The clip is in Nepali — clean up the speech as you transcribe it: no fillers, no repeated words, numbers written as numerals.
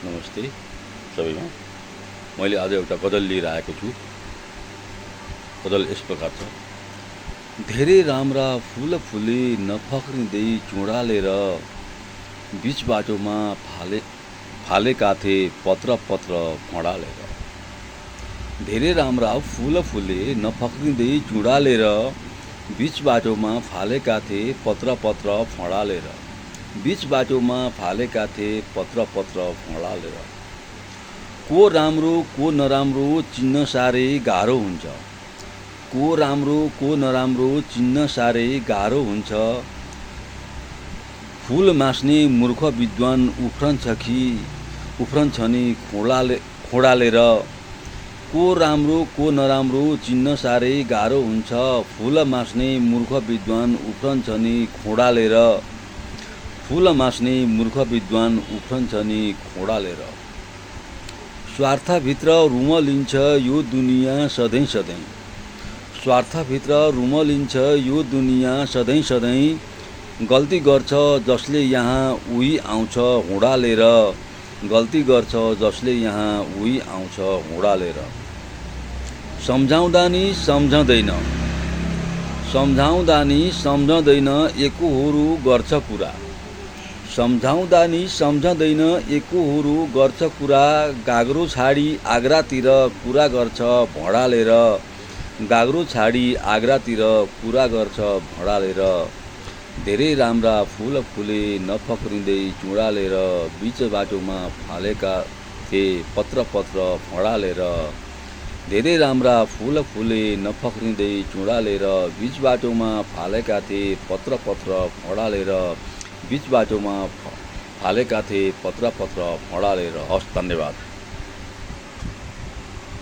नमस्ते सबैमा। मैले आज एउटा गजल लिएर आएको छु। गजल यस प्रकार छ। धेरै राम्रा फुल फुले नफक्रिँदै चुडालेर बीच बाटोमा फालेका थे पत्र पत्र फडालेर। धेरै राम्रा फुल फुले नफक्रिँदै चुडालेर बीच बाटोमा फालेका थे पत्र पत्र फडालेर। बीच बाटोमा फालेका थे पत्र पत्र फडालेर। को राम्रो को नराम्रो चिन्न साह्रै गाह्रो हुन्छ। को राम्रो को नराम्रो चिन्न साह्रै गाह्रो हुन्छ। फुल मास्ने मूर्ख विद्वान उफ्रन्छ नि खोडालेर। को राम्रो को नराम्रो चिन्न साह्रै गाह्रो हुन्छ। फुल मास्ने मूर्ख विद्वान उफ्रन्छ नि खोडालेर। फुल मास्ने मूर्ख विद्वान उफ्रन्छ नि खोडालेर। स्वार्थभित्र रुमलिन्छ यो दुनियाँ सधैँ सधैँ। स्वार्थभित्र रुमलिन्छ यो दुनियाँ सधैँ सधैँ। गल्ती गर्छ जसले यहाँ उही आउँछ हुँडालेर। गल्ती गर्छ जसले यहाँ उही आउँछ हुँडालेर। सम्झाउँदा नि सम्झँदैन। सम्झाउँदा नि सम्झँदैन एकोहोरो गर्छ कुरा। सम्झाउँदा नि सम्झँदैन एकोहोरो गर्छ कुरा। गाग्रो छाडी आग्रातिर कुरा गर्छ भडालेर। गाग्रो छाडी आग्रातिर कुरा गर्छ भडालेर। धेरै राम्रा फुल फुले नफक्रिँदै चुडालेर बीच बाटोमा फालेका थे पत्र पत्र फडालेर। धेरै राम्रा फुल फुले नफक्रिँदै चुडालेर बीच बाटोमा फालेका थे पत्र पत्र फडालेर। बीच बाटोमा फालेका थे पत्र पत्र फडालेर। हस्, धन्यवाद।